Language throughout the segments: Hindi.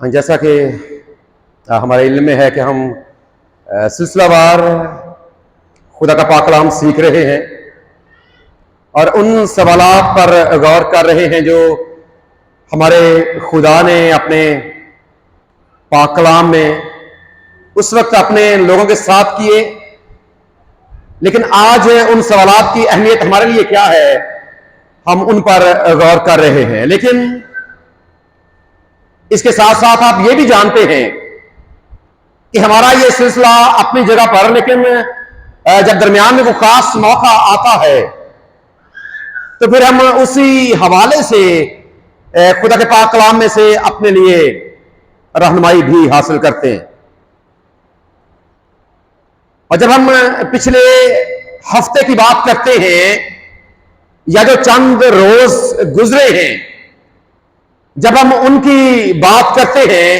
जैसा कि हमारे इल्म में है कि हम सिलसिलावार खुदा का पाक कलाम सीख रहे हैं और उन सवालात पर गौर कर रहे हैं जो हमारे खुदा ने अपने पाक कलाम में उस वक्त अपने लोगों के साथ किए। लेकिन आज उन सवालात की अहमियत हमारे लिए क्या है, हम उन पर गौर कर रहे हैं। लेकिन इसके साथ साथ आप ये भी जानते हैं कि हमारा ये सिलसिला अपनी जगह पर, लेकिन जब दरमियान में कोई खास मौका आता है तो फिर हम उसी हवाले से खुदा के पाक कलाम में से अपने लिए रहनुमाई भी हासिल करते हैं। और जब हम पिछले हफ्ते की बात करते हैं या जो चंद रोज गुजरे हैं, जब हम उनकी बात करते हैं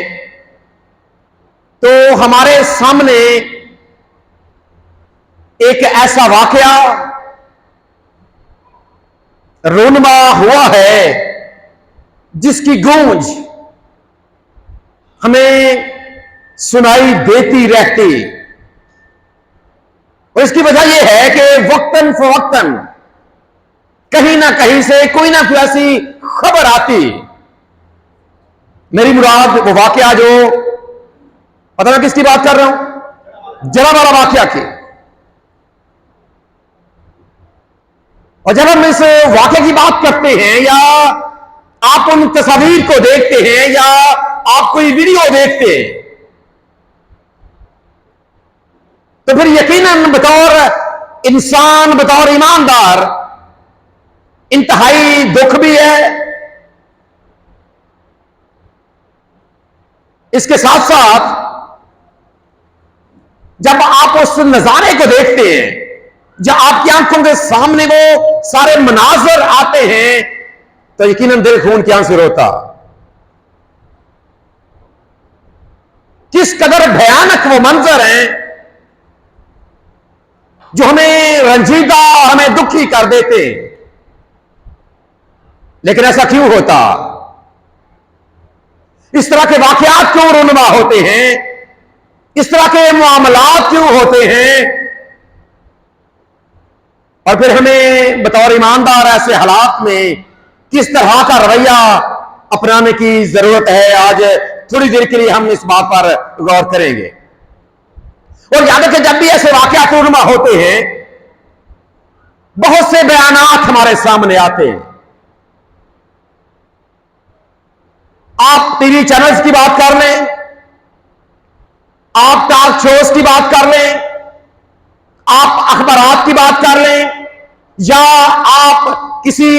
तो हमारे सामने एक ऐसा वाकया रोनमा हुआ है जिसकी गूंज हमें सुनाई देती रहती। और इसकी वजह यह है कि वक्तन फवक्तन कहीं ना कहीं से कोई ना कोई ऐसी खबर आती। मेरी मुराद वो वाकया जो, पता ना किसकी बात कर रहा हूं, जरा वाला वाकया की। और जब हम इस वाकये की बात करते हैं या आप उन तस्वीर को देखते हैं या आप कोई वीडियो देखते हैं तो फिर यकीनन बतौर इंसान, बतौर ईमानदार इंतहाई दुख भी है। इसके साथ साथ जब आप उस नजारे को देखते हैं, जब आपकी आंखों के सामने वो सारे मनाजर आते हैं तो यकीनन दिल खून की आंसू रोता। किस कदर भयानक वो मंजर हैं जो हमें रंजीदा, हमें दुखी कर देते। लेकिन ऐसा क्यों होता? इस तरह के वाकयात क्यों रूनुमा होते हैं? इस तरह के मामलात क्यों होते हैं? और फिर हमें बतौर ईमानदार ऐसे हालात में किस तरह का रवैया अपनाने की जरूरत है, आज थोड़ी देर के लिए हम इस बात पर गौर करेंगे। और याद रखें, जब भी ऐसे वाकयात रूनुमा होते हैं बहुत से बयानात हमारे सामने आते हैं। आप टीवी चैनल्स की बात कर लें, आप टॉक शोज की बात कर लें, आप अखबारात की बात कर लें, या आप किसी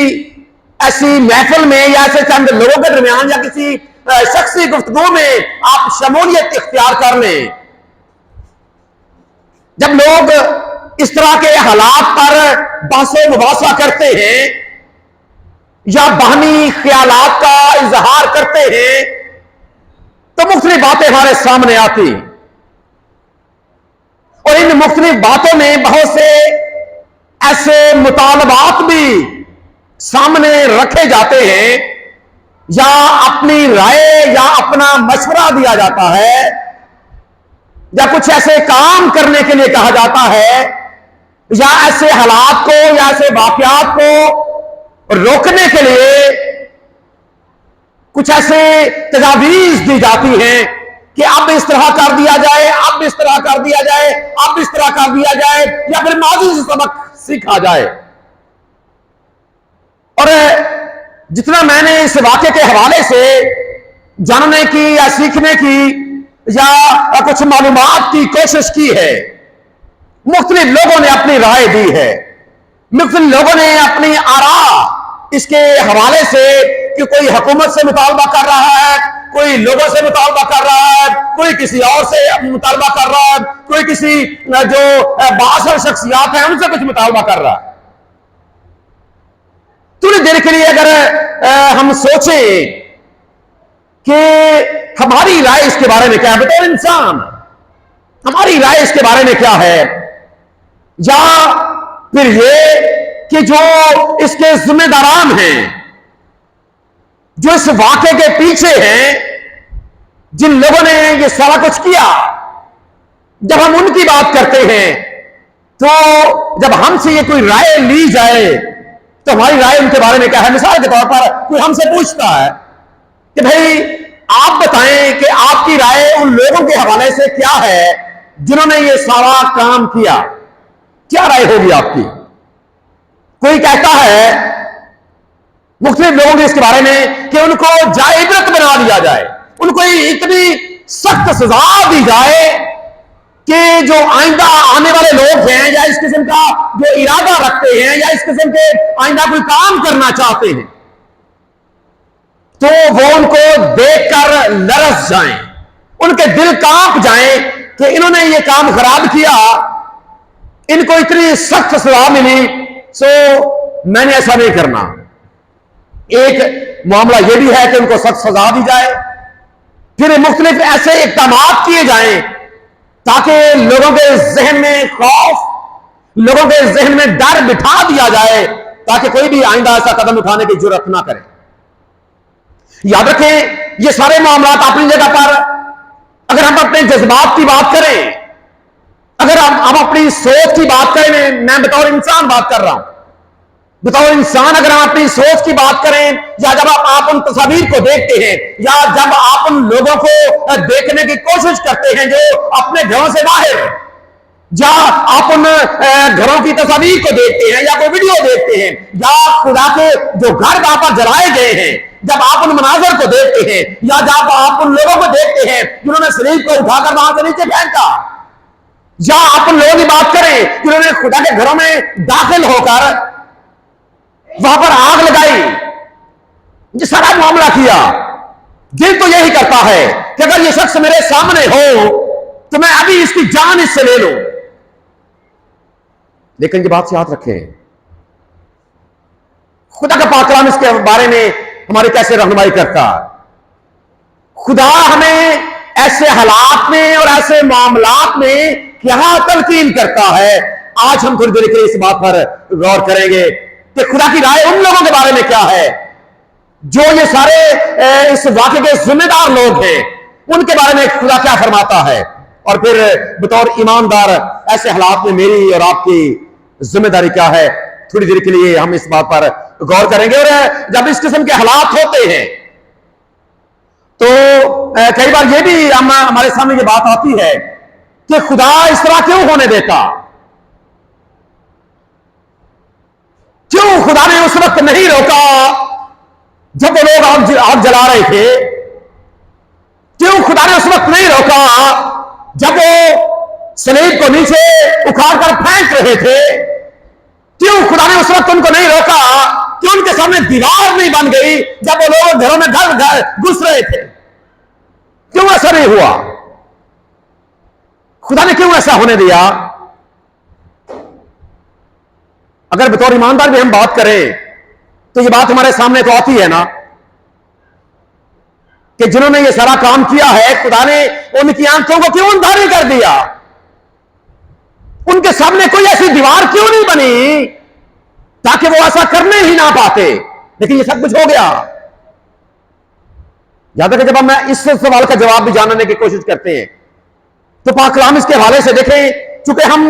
ऐसी महफिल में या ऐसे चंद लोगों के दरमियान या किसी शख्सी गुफ्तगू में आप शमूलियत इख्तियार कर लें। जब लोग इस तरह के हालात पर बहस मुबासा करते हैं या बाहमी ख्यालात का इजहार करते हैं तो मुख्तलिफ बातें हमारे सामने आती। और इन मुख्तलिफ बातों में बहुत से ऐसे मुतालबात भी सामने रखे जाते हैं या अपनी राय या अपना मशवरा दिया जाता है या कुछ ऐसे काम करने के लिए कहा जाता है या ऐसे हालात को या ऐसे वाकयात को रोकने के लिए कुछ ऐसे तजावीज दी जाती हैं कि अब इस तरह कर दिया जाए, अब इस तरह कर दिया जाए, अब इस तरह कर दिया जाए, या फिर माजी से सबक सीखा जाए। और जितना मैंने इस वाक़े के हवाले से जानने की या सीखने की या कुछ मालूमात की कोशिश की है, मुख्तलिफ लोगों ने अपनी राय दी है, मुख्तलिफ लोगों ने अपनी आरा इसके हवाले से कि कोई हुकूमत से मुतालबा कर रहा है, कोई लोगों से मुतालबा कर रहा है, कोई किसी और से मुतालबा कर रहा है, कोई किसी जो बासर शख्सियात हैं उनसे कुछ मुतालबा कर रहा है। थोड़ी देर के लिए अगर हम सोचें कि हमारी राय इसके बारे में क्या है, बतौर इंसान हमारी राय इसके बारे में क्या है, या फिर ये कि जो इसके जिम्मेदारान हैं, जो इस वाक़े के पीछे हैं, जिन लोगों ने ये सारा कुछ किया, जब हम उनकी बात करते हैं तो जब हमसे ये कोई राय ली जाए तो हमारी राय उनके बारे में क्या है। मिसाल के तौर पर कोई हमसे पूछता है कि भाई आप बताएं कि आपकी राय उन लोगों के हवाले से क्या है जिन्होंने ये सारा काम किया, क्या राय होगी आपकी। कोई कहता है मुख्तलिफ लोगों के इसके बारे में कि उनको जाइबरत बना दिया जाए, उनको इतनी सख्त सजा दी जाए कि जो आइंदा आने वाले लोग हैं या इस किस्म का जो इरादा रखते हैं या इस किस्म के आइंदा कोई काम करना चाहते हैं तो वो उनको देखकर लरस जाएं, उनके दिल कांप जाएं कि इन्होंने ये काम खराब किया, इनको इतनी सख्त सजा मिली, सो मैंने ऐसा नहीं करना। एक मामला यह भी है कि उनको सख्त सजा दी जाए, फिर मुख्तलिफ ऐसे इक़दाम किए जाएं ताकि लोगों के जहन में खौफ, लोगों के जहन में डर बिठा दिया जाए ताकि कोई भी आइंदा ऐसा कदम उठाने की जुर्रत ना करे। याद रखें ये सारे मामला अपनी जगह पर, अगर हम अपने जज्बात की बात करें, अगर हम अपनी सोच की बात करें, मैं बतौर इंसान बात कर रहा हूं, बतौर इंसान अगर हम अपनी सोच की बात करें या जब आप उन तस्वीर को देखते हैं या जब आप उन लोगों को देखने की कोशिश करते हैं जो अपने घरों से बाहर, या आप उन घरों की तस्वीर को देखते हैं या कोई वीडियो देखते हैं या खुदा के जो घर वहां पर जलाए गए हैं, जब आप उन मनाजर को देखते हैं या जब आप उन लोगों को देखते हैं जिन्होंने शरीर को उठाकर वहां से नीचे फेंका, या आप उन लोगों की बात करें जिन्होंने खुदा के घरों में दाखिल होकर वहां पर आग लगाई, ये सारा मामला किया, दिल तो यही करता है कि अगर ये शख्स मेरे सामने हो तो मैं अभी इसकी जान इससे ले लूं। लेकिन ये बात से याद रखें, खुदा का पाक कलाम इसके बारे में हमारी कैसे रहनुमाई करता। खुदा हमें ऐसे हालात में और ऐसे मामलात में क्या तलकीन करता है, आज हम थोड़ी देर के लिए इस बात पर गौर करेंगे कि खुदा की राय उन लोगों के बारे में क्या है जो ये सारे इस वाक़े के जिम्मेदार लोग हैं, उनके बारे में खुदा क्या फरमाता है, और फिर बतौर ईमानदार ऐसे हालात में मेरी और आपकी जिम्मेदारी क्या है। थोड़ी देर के लिए हम इस बात पर गौर करेंगे। और जब इस किस्म के हालात होते हैं तो कई बार यह भी हमारे सामने ये बात आती है कि खुदा इस तरह क्यों होने देता, क्यों खुदा ने उस वक्त नहीं रोका जब वो लोग आग जला रहे थे, क्यों खुदा ने उस वक्त नहीं रोका जब वो सलीब को नीचे उखाड़ कर फेंक रहे थे, क्यों खुदा ने उस वक्त उनको नहीं रोका, क्यों उनके सामने दीवार नहीं बन गई जब वो लोग घरों में घर घुस रहे थे, क्यों ऐसा नहीं हुआ, खुदा ने क्यों ऐसा होने दिया। अगर बतौर ईमानदार भी हम बात करें तो ये बात हमारे सामने तो आती है ना कि जिन्होंने ये सारा काम किया है खुदा ने उनकी आंखों को क्यों अंधारी कर दिया, उनके सामने कोई ऐसी दीवार क्यों नहीं बनी ताकि वो ऐसा करने ही ना पाते, लेकिन ये सब कुछ हो गया। याद रखें जब हम इस सवाल का जवाब भी जानने की कोशिश करते हैं तो पाक कलाम इसके हवाले से देखें, चूंकि हम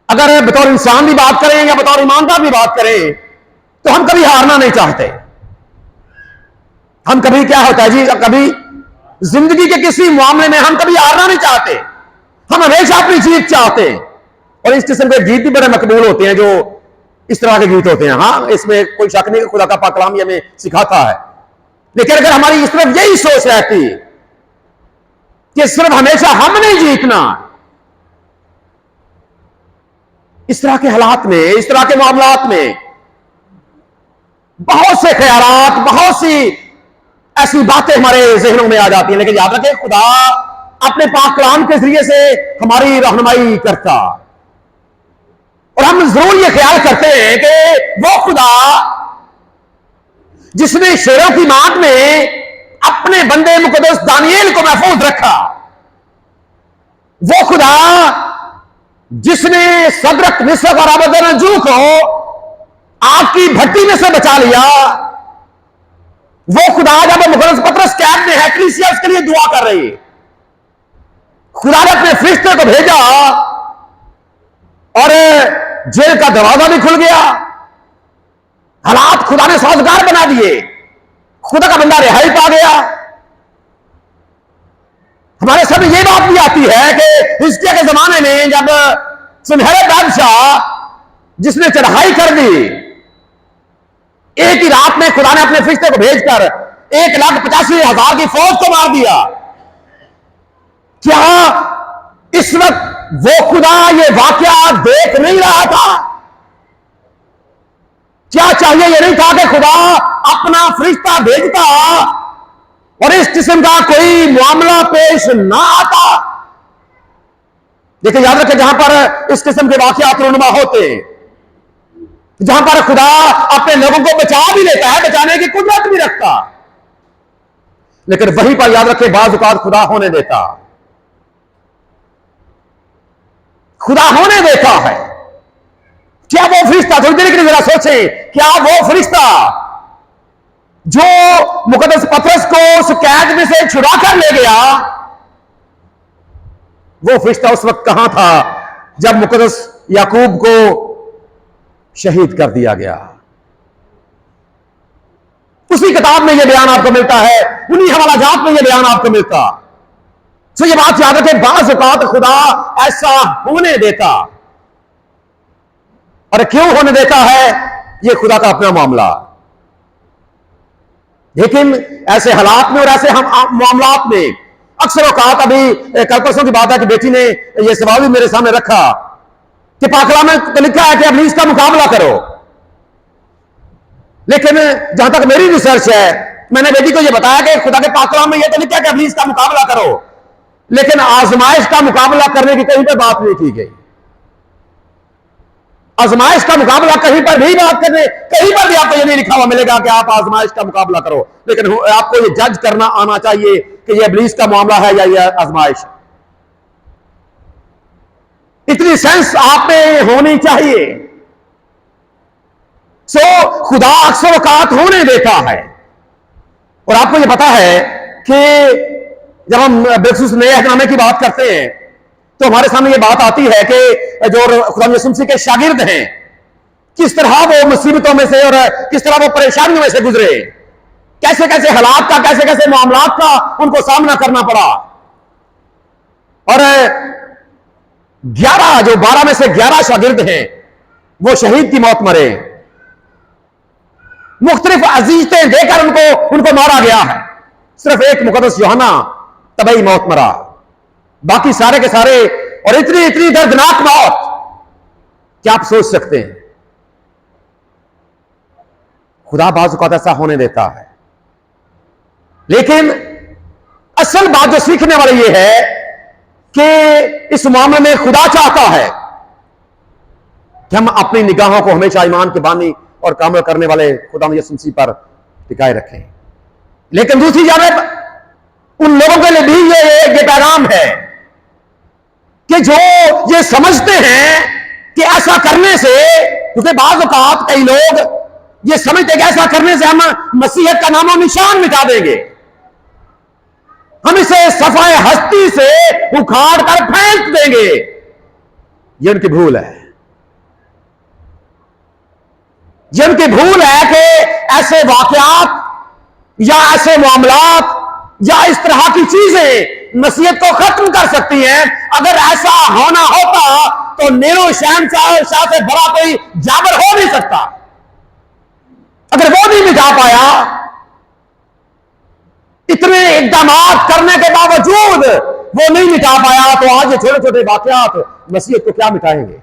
अगर बतौर इंसान भी बात करें या बतौर ईमानदार भी बात करें तो हम कभी हारना नहीं चाहते। हम कभी क्या होता है जी, कभी जिंदगी के किसी मामले में हम कभी हारना नहीं चाहते, हम हमेशा अपनी जीत चाहते हैं। और इस किस्म के गीत भी बड़े मकबूल होते हैं जो इस तरह के गीत होते हैं। हाँ, इसमें कोई शक नहीं कि खुदा का पाक कलाम हमें सिखाता है, लेकिन अगर हमारी इस तरफ यही सोच रहती कि सिर्फ हमेशा हम नहीं जीतना, इस तरह के हालात में, इस तरह के मामलात में बहुत से ख्यालात, बहुत सी ऐसी बातें हमारे जहनों में आ जाती हैं। लेकिन याद रखें खुदा अपने पाक कलाम के जरिए से हमारी रहनुमाई करता, और हम जरूर ये ख्याल करते हैं कि वो खुदा जिसने शेरों की माद में अपने बंदे मुकद्दस दानिएल को महफूज रखा, वो खुदा जिसने सदरक, मिसक और अबदनजू को आग की भट्टी में से बचा लिया, वो खुदा जब मुकद्दस पतरस कैद में है, कलीसिया उसके लिए दुआ कर रही है, खुदा ने अपने फरिश्ते को भेजा और जेल का दरवाजा भी खुल गया, हालात खुदा ने साजगार बना दिए, खुदा का बंदा रिहाई पा गया। हमारे सामने ये बात भी आती है कि हिजकिय्याह के जमाने में जब सुनहरे बादशाह जिसने चढ़ाई कर दी, एक ही रात में खुदा ने अपने फरिश्ते को भेजकर 1,85,000 की फौज को मार दिया। क्या इस वक्त वो खुदा ये वाकया देख नहीं रहा था? क्या चाहिए ये नहीं था कि खुदा अपना फरिश्ता भेजता और इस किस्म का कोई मामला पेश ना आता? लेकिन याद रखें, जहां पर इस किस्म के वाकयात रूनुमा होते हैं, जहां पर खुदा अपने लोगों को बचा भी लेता है, बचाने की कुदरत भी रखता, लेकिन वहीं पर याद रखें बाज़ औक़ात खुदा होने देता, खुदा होने देता है। क्या वो फरिश्ता, थोड़ी देर के लिए जरा सोचें, क्या वो फरिश्ता जो मुकद्दस पतरस को उस कैद में से छुड़ा कर ले गया, वो फरिश्ता उस वक्त कहां था जब मुकद्दस याकूब को शहीद कर दिया गया? उसी किताब में यह बयान आपको मिलता है, उन्हीं हवालाजात में यह बयान आपको मिलता। तो ये बात याद रखें, बाज़ औक़ात खुदा ऐसा होने देता, और क्यों होने देता है, यह खुदा का अपना मामला। लेकिन ऐसे हालात में और ऐसे हम मामलात में अक्सर औक़ात, अभी कल परसों की बात है कि बेटी ने यह सवाल भी मेरे सामने रखा कि पाक कलाम में तो लिखा है कि इब्लीस का मुकाबला करो, लेकिन जहां तक मेरी रिसर्च है, मैंने बेटी को यह बताया कि खुदा के पाक कलाम में यह तो लिखा है कि इब्लीस का मुकाबला करो, लेकिन आजमाइश का मुकाबला करने की कहीं पर बात नहीं की गई। आजमाइश का मुकाबला कहीं पर भी बात करने, कहीं पर भी आपको यह नहीं लिखा हुआ मिलेगा कि आप आजमाइश का मुकाबला करो, लेकिन आपको यह जज करना आना चाहिए कि यह इब्लीस का मामला है या यह आजमाइश। इतनी सेंस आप में होनी चाहिए। सो खुदा अक्सर औक़ात होने देता है। और आपको यह पता है कि जब हम बिलखुसूस नए अहदनामे की बात करते हैं तो हमारे सामने यह बात आती है कि जो खुदा यीशु मसीह के शागिर्द हैं, किस तरह वो मुसीबतों में से और किस तरह वो परेशानियों में से गुजरे, कैसे कैसे हालात का, कैसे कैसे मामलात का उनको सामना करना पड़ा। और 11 जो 12 में से 11 शागिर्द हैं वो शहीद की मौत मरे, मुख्तलिफ अजीजतें देकर उनको मारा गया है। सिर्फ एक मुकद्दस यूहन्ना तबई मौत मरा, बाकी सारे के सारे, और इतनी इतनी दर्दनाक मौत, क्या आप सोच सकते हैं? खुदा बाज़ औक़ात ऐसा होने देता है। लेकिन असल बात जो सीखने वाली यह है कि इस मामले में खुदा चाहता है कि हम अपनी निगाहों को हमेशा ईमान के बानी और कामल करने वाले खुदा यीशु मसीह पर टिकाए रखें। लेकिन दूसरी जानिब उन लोगों के लिए भी ये पैगाम है कि जो ये समझते हैं कि ऐसा करने से, क्योंकि बाज़ औक़ात कई लोग ये समझते हैं कि ऐसा करने से हम मसीहत का नामो निशान मिटा देंगे, हम इसे सफाए हस्ती से उखाड़ कर फेंक देंगे। ये उनकी भूल है। ये उनकी भूल है कि ऐसे वाकयात या ऐसे मामलात या इस तरह की चीजें मसीहत को खत्म कर सकती हैं। अगर ऐसा होना होता तो नेरो शहंशाह से बड़ा कोई जाबर हो नहीं सकता। अगर वो नहीं मिटा पाया, इतने इकदाम करने के बावजूद वो नहीं मिटा पाया, तो आज ये छोटे छोटे वाकयात मसीहत को क्या मिटाएंगे?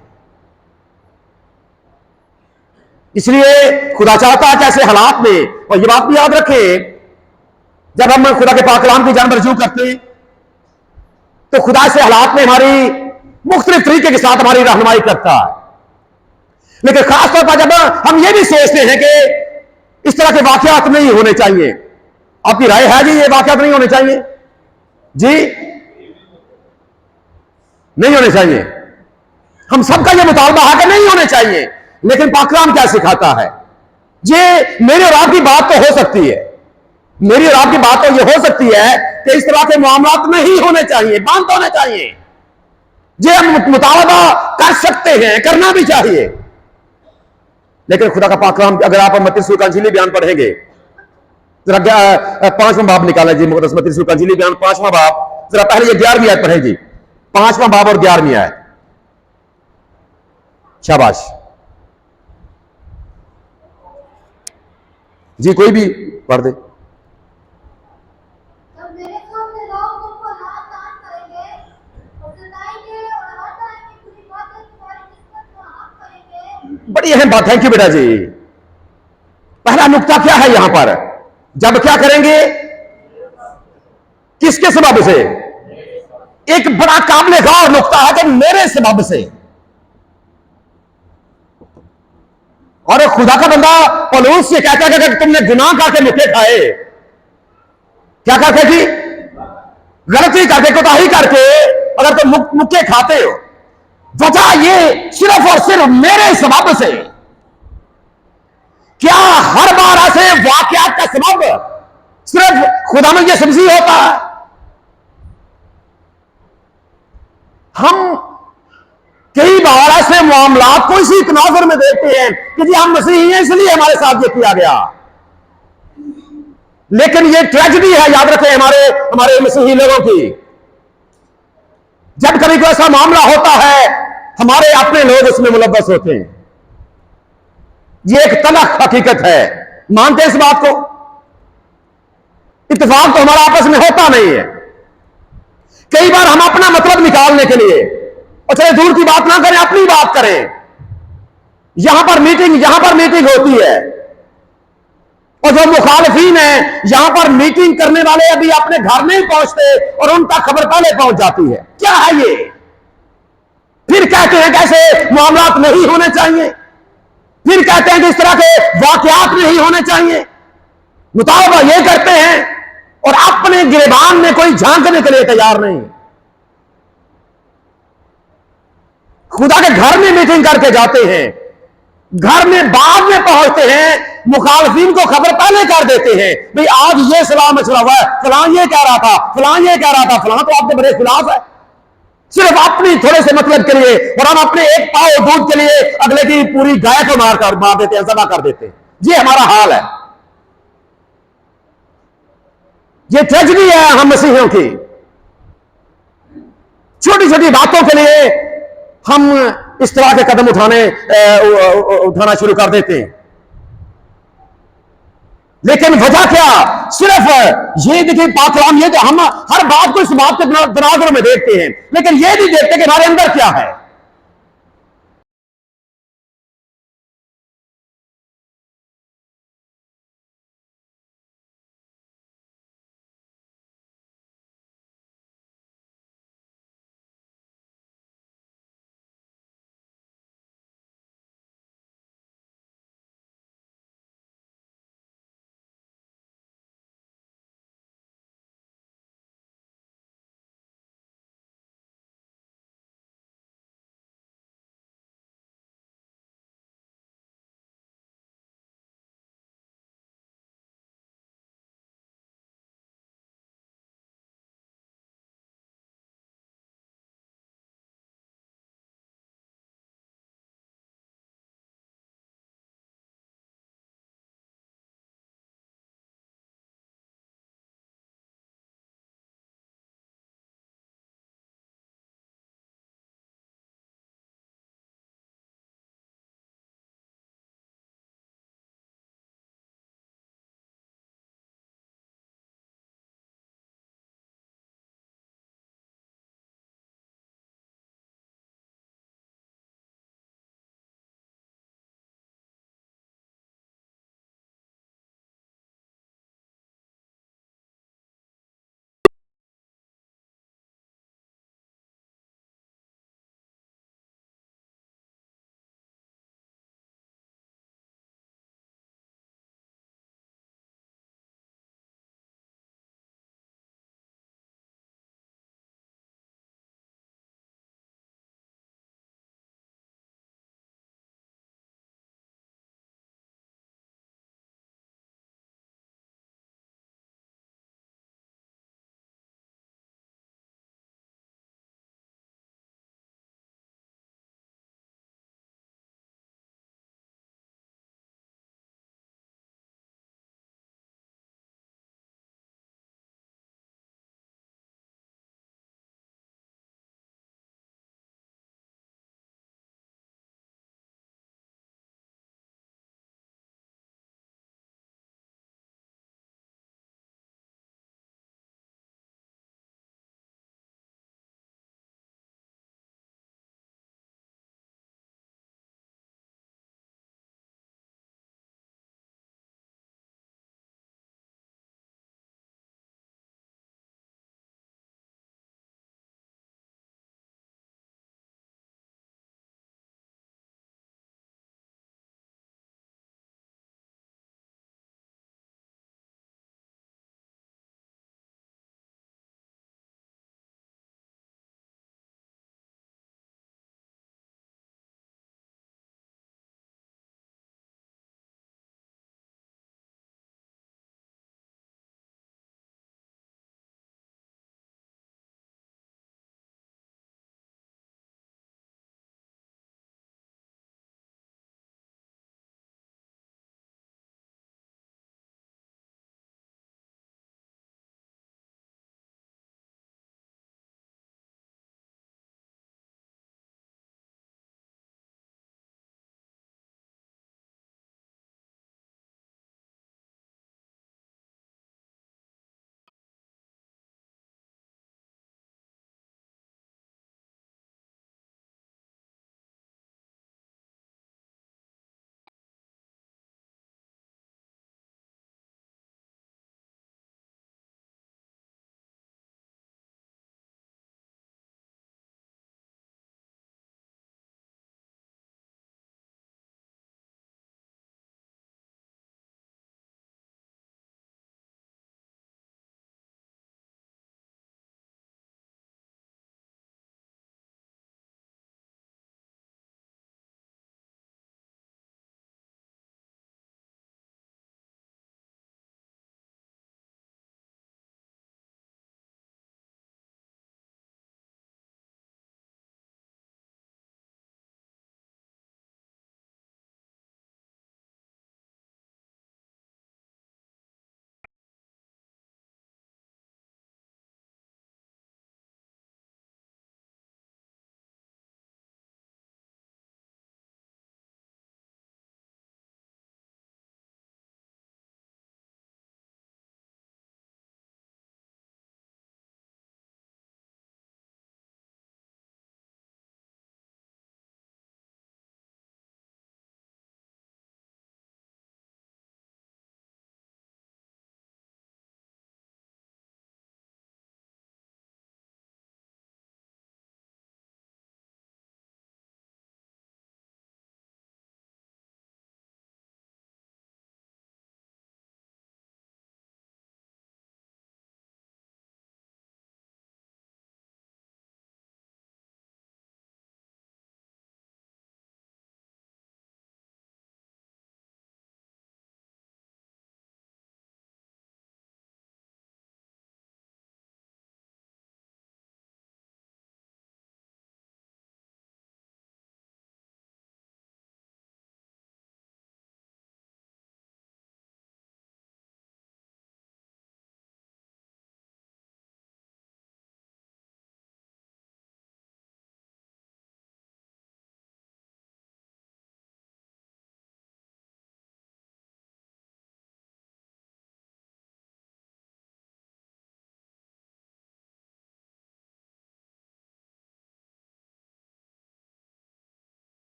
इसलिए खुदा चाहता है कि ऐसे हालात में, और ये बात भी याद रखें, जब हम खुदा के पाक कलाम की जानब रजू करते हैं तो खुदा से हालात में हमारी मुख्तलिफ तरीके के साथ हमारी रहनुमाई करता है। लेकिन खासतौर पर जब हम ये भी सोचते हैं कि इस तरह के वाकयात नहीं होने चाहिए, आपकी राय है जी ये वाकयात नहीं होने चाहिए? जी नहीं होने चाहिए। हम सबका ये मुतालबा है कि नहीं होने चाहिए, लेकिन पाक कलाम क्या सिखाता है? ये मेरे और आपकी बात तो हो सकती है, मेरी और आपकी बात तो यह हो सकती है कि इस तरह के मामलात नहीं होने चाहिए, बंद होने चाहिए। ये हम मुतालबा कर सकते हैं, करना भी चाहिए। लेकिन खुदा का पाक कलाम, अगर आप मत्ती रसूल का इंजीली बयान पढ़ेंगे, जरा 5वां बाब निकाला जी, मुकद्दस मत्ती रसूल का इंजीली बयान 5वां बाब, जरा पहले ये 11वीं आयत पढ़े जी, 5वां बाब और 11वीं आयत। शाबाश जी, कोई भी पढ़ दे। बड़ी अहम बात, थैंक यू बेटा जी। पहला नुक्ता क्या है यहां पर? जब क्या करेंगे? किसके सबब से? एक बड़ा काबिल गौर नुक्ता है कि मेरे सबब से। और खुदा का बंदा पौलुस से कहता है कि तुमने गुनाह करके मुक्के खाए, क्या करके की? गलती करके, कोताही करके अगर तुम मुक्के खाते हो, वजह ये सिर्फ और सिर्फ मेरे सबब से। क्या हर बार ऐसे वाकयात का सबब सिर्फ खुदा में ये समझी होता है? हम कई बार ऐसे मामलात को इसी तनाजुर में देखते हैं कि जी हम मसीही हैं इसलिए हमारे साथ ये किया गया। लेकिन ये ट्रेजेडी है, याद रखें, हमारे हमारे मसीही लोगों की। जब कभी कोई ऐसा मामला होता है, हमारे अपने लोग उसमें मुलव्वस होते हैं। ये एक तलख हकीकत है, मानते हैं इस बात को? इत्तेफाक तो हमारा आपस में होता नहीं है। कई बार हम अपना मतलब निकालने के लिए, और चले दूर की बात ना करें, अपनी बात करें, यहां पर मीटिंग होती है, और जो मुखालफीन है यहां पर मीटिंग करने वाले अभी अपने घर नहीं पहुंचते और उन तक खबर पहले पहुंच जाती है। क्या है ये? फिर कहते हैं कैसे मामलात नहीं होने चाहिए, फिर कहते हैं कि इस तरह के वाकयात नहीं होने चाहिए, मुतालबा ये करते हैं और अपने गिरबान में कोई झांकने के लिए तैयार नहीं। खुदा के घर में मीटिंग करके जाते हैं, घर में बाद में पहुंचते हैं, मुखालफीन को खबर पहले कर देते हैं, भाई आज ये सलाह मसला हुआ है, फलां ये कह रहा था, फलां ये कह रहा था, फलां तो आपके बड़े खिलाफ है। सिर्फ अपनी थोड़े से मतलब के लिए, और हम अपने एक पाव दूध के लिए अगले की पूरी गाय को मार देते हैं, जमा कर देते हैं। ये हमारा हाल है। ये ट्रेजेडी है हम मसीहियों की। छोटी छोटी बातों के लिए हम इस तरह के कदम उठाना शुरू कर देते हैं। लेकिन वजह क्या? सिर्फ ये देखिए पाक कलाम, ये तो हम हर बात को इस बात के तनाजुर में देखते हैं, लेकिन ये नहीं देखते कि हमारे अंदर क्या है।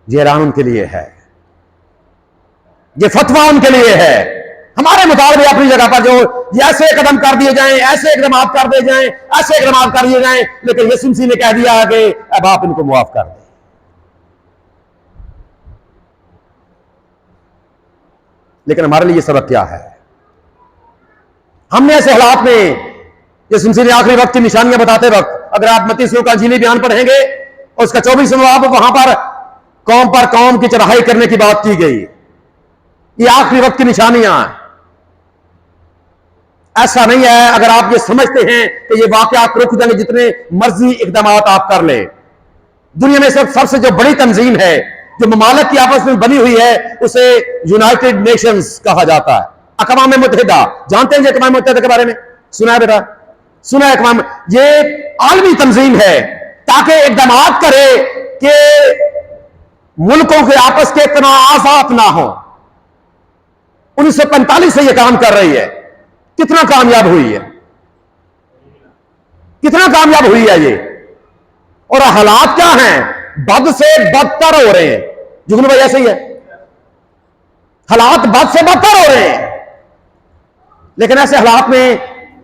ये ऐलान उनके लिए है, ये फतवा उनके लिए है। हमारे मुताबिक अपनी जगह पर जो ऐसे कदम कर दिए जाएं, ऐसे इकदाम कर दिए जाएं, ऐसे इकदाम कर दिए जाएं, लेकिन यीशु मसीह ने कह दिया कि अब आप इनको मुआफ कर दें। लेकिन हमारे लिए सबक क्या है? हमने ऐसे हालात में यीशु मसीह ने आखिरी वक्त की निशानियां बताते वक्त, अगर आप मत्ती सूरह का इंजीली बयान पढ़ेंगे और उसका 24वां बाब, वहां पर कौम की चढ़ाई करने की बात की गई। ये आखिरी वक्त की निशानियां हैं। ऐसा नहीं है अगर आप ये समझते हैं कि ये वाकयात रुक जाएंगे, जितने मर्जी इकदाम आप कर ले। दुनिया में सबसे जो बड़ी तंजीम है जो ममालिक की आपस में बनी हुई है, उसे यूनाइटेड नेशंस कहा जाता है। अक़वाम मुत्तहिदा, जानते हैं अक़वाम मुत्तहिदा के बारे में? सुना है बेटा? सुना है? अक़वाम ये आलमी तंजीम है ताकि इकदाम करे कि मुल्कों के आपस के तनाज़ात ना हो। 1945 से यह काम कर रही है। कितना कामयाब हुई है? कितना कामयाब हुई है ये? और हालात क्या हैं? बद से बदतर हो रहे हैं। जुगनू भाई ऐसे ही है, हालात बद से बदतर हो रहे हैं। लेकिन ऐसे हालात में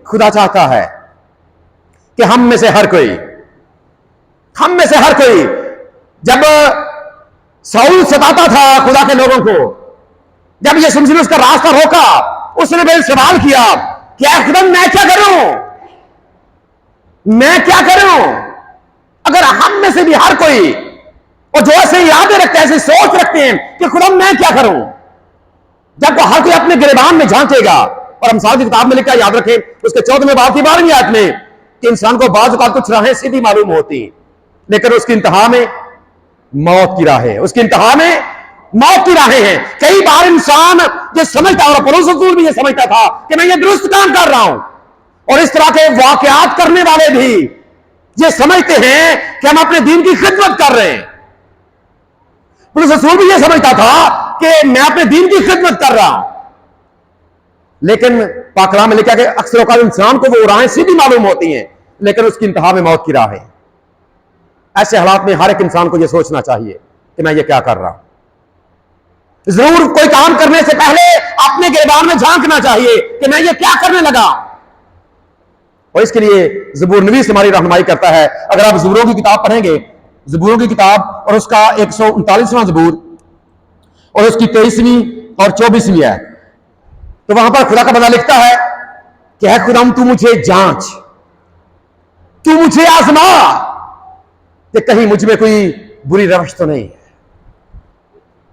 खुदा चाहता है कि हम में से हर कोई जब साउल सताता था खुदा के लोगों को, जब यीशु मसीह ने उसका रास्ता रोका, उसने भी सवाल किया, क्या खुदा मैं क्या करूं? अगर हम में से भी हर कोई, और जो ऐसे यादें रखते हैं, ऐसी सोच रखते हैं कि खुदा मैं क्या करूं, जब हर कोई अपने गिरबान में झांकेगा। और हम साथ की किताब में लिखा, याद रखें उसके 14वें बाब की 12वीं आयत में, कि इंसान को बाज़ औक़ात कुछ राहें सीधी मालूम होती, लेकिन उसकी इंतहा में मौत की राहें, उसकी इंतहा में मौत की राहें हैं। कई बार इंसान ये समझता, और पौलुस रसूल भी ये समझता था कि मैं ये दुरुस्त काम कर रहा हूं, और इस तरह के वाकयात करने वाले भी ये समझते हैं कि हम अपने दीन की खिदमत कर रहे हैं। पौलुस रसूल भी ये समझता था कि मैं अपने दीन की खिदमत कर रहा हूं, लेकिन पाक कलाम में लिखा कि अक्सर औक़ात इंसान को वो राहें सीधी मालूम होती हैं, लेकिन उसकी इंतहा में मौत की राह है। ऐसे हालात में हर एक इंसान को यह सोचना चाहिए कि मैं ये क्या कर रहा हूं। जरूर कोई काम करने से पहले अपने गिरबान में झांकना चाहिए कि मैं ये क्या करने लगा। और इसके लिए ज़बूर नवीस हमारी रहनुमाई करता है। अगर आप ज़बूरों की किताब पढ़ेंगे, ज़बूरों की किताब और उसका 139वां ज़बूर और उसकी 23वीं और 24वीं है, तो वहां पर खुदा का बंदा लिखता है कि है खुदा तू मुझे जांच, तू मुझे आजमा कि कहीं मुझ में कोई बुरी रवश तो नहीं है,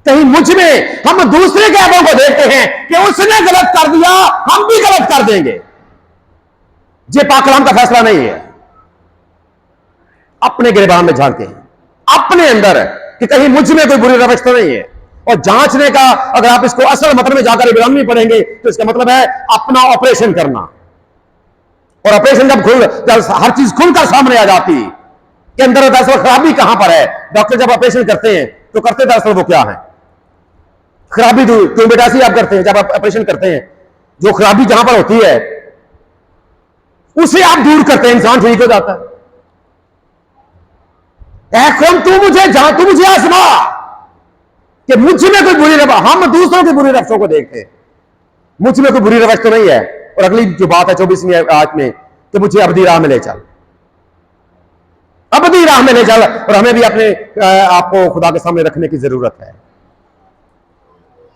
कहीं मुझ में, हम दूसरे के ऐबों को देखते हैं कि उसने गलत कर दिया, हम भी गलत कर देंगे। ये पाक कलाम का फैसला नहीं है। अपने गिरबान में झांके अपने अंदर कि कहीं मुझ में कोई बुरी रवश तो नहीं है। और जांचने का अगर आप इसको असल मतलब में जाकर इब्रानी में पढ़ेंगे तो इसका मतलब है अपना ऑपरेशन करना। और ऑपरेशन जब हर चीज खुलकर सामने आ जाती कि अंदर दरअसल खराबी कहां पर है। डॉक्टर जब ऑपरेशन करते हैं तो करते दरअसल वो क्या है? खराबी क्यों बेटा सी आप करते हैं? जब आप ऑपरेशन करते हैं जो खराबी जहां पर होती है उसे आप दूर करते हैं, इंसान ठीक हो जाता है। तू मुझे आजमा कि मुझ में कोई बुरी रवश, हम दूसरों की बुरी रवशों को देखते हैं, मुझ में कोई बुरी रवश तो नहीं है। और अगली जो बात है 24वीं आयत में कि मुझे अबदी राह में ले चल, अबदी राह में ले चल। और हमें भी अपने आपको खुदा के सामने रखने की जरूरत है,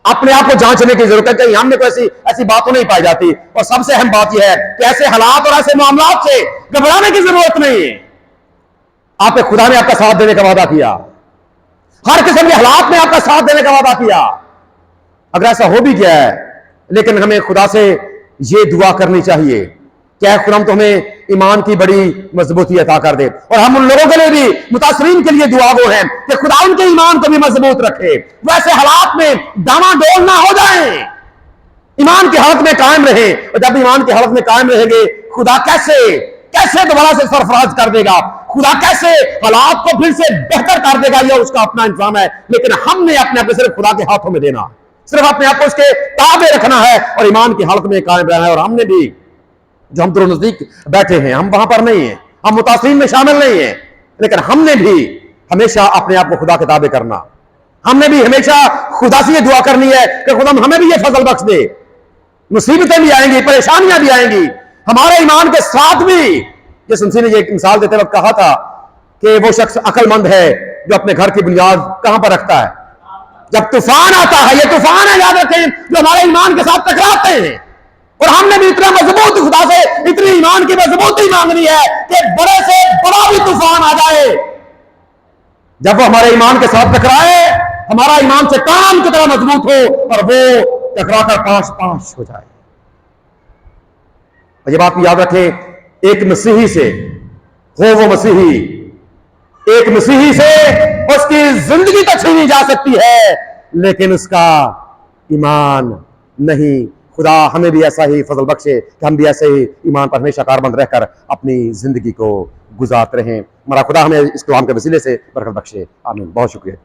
अपने आप को जांचने की जरूरत है कि हमने कोई ऐसी बात तो नहीं पाई जाती। और सबसे अहम बात यह है कि ऐसे हालात और ऐसे मामलात से घबराने की जरूरत नहीं है। आपके खुदा ने आपका साथ देने का वादा किया, हर किस्म के हालात में आपका साथ देने का वादा किया। अगर ऐसा हो भी गया है, लेकिन हमें खुदा से ये दुआ करनी चाहिए कि खुदा तो हमें ईमान की बड़ी मजबूती अता कर दे। और हम उन लोगों के लिए भी, मुतासरीन के लिए दुआ वो है कि खुदा उनके ईमान को भी मजबूत रखे, वैसे हालात में डामाडोल ना हो जाए, ईमान की हालत में कायम रहे। और जब ईमान की हालत में कायम रहेंगे, खुदा कैसे दोबारा से सरफराज कर देगा, खुदा कैसे हालात को फिर से बेहतर कर देगा, यह उसका अपना इंतजाम है। लेकिन हमने अपने आप सिर्फ खुदा के हाथों में देना, सिर्फ अपने आप को उसके ताबे रखना है और ईमान की हालत में कायम रहना है। और हमने भी, जो हम तो नजदीक बैठे हैं, हम वहां पर नहीं है, हम मुतासरीन में शामिल नहीं है, लेकिन हमने भी हमेशा अपने आप को खुदा के ताबे करना, हमने भी हमेशा खुदा से ये दुआ करनी है कि खुदा हमें भी ये फजल बख्श दे। मुसीबतें भी आएंगी, परेशानियां भी आएंगी, हमारे ईमान के साथ भी। ये मसीह ने ये एक मिसाल देते वक्त कहा था कि वो शख्स अक्लमंद है जो अपने घर की बुनियाद कहां पर रखता है? जब तूफान आता है, ये तूफान है याद रखें जो हमारे ईमान के साथ टकराते हैं। और हमने भी इतना मजबूत खुदा से इतनी ईमान की मजबूती मांगनी है कि बड़े से बड़ा भी तूफान आ जाए, जब वो हमारे ईमान के साथ टकराए, हमारा ईमान चट्टान की तरह मजबूत हो और वो टकराकर पाश पाश हो जाए। और ये बात याद रखें, एक मसीही से हो वो मसीही, एक मसीही से उसकी जिंदगी तो छीनी जा सकती है लेकिन उसका ईमान नहीं। खुदा हमें भी ऐसा ही फजल बख्शे कि हम भी ऐसे ही ईमान पर हमेशा कारबंद रहकर अपनी जिंदगी को गुजारते रहें। हमारा खुदा हमें इस कलाम के वसीले से बरकत बख्शे। आमीन। बहुत शुक्रिया।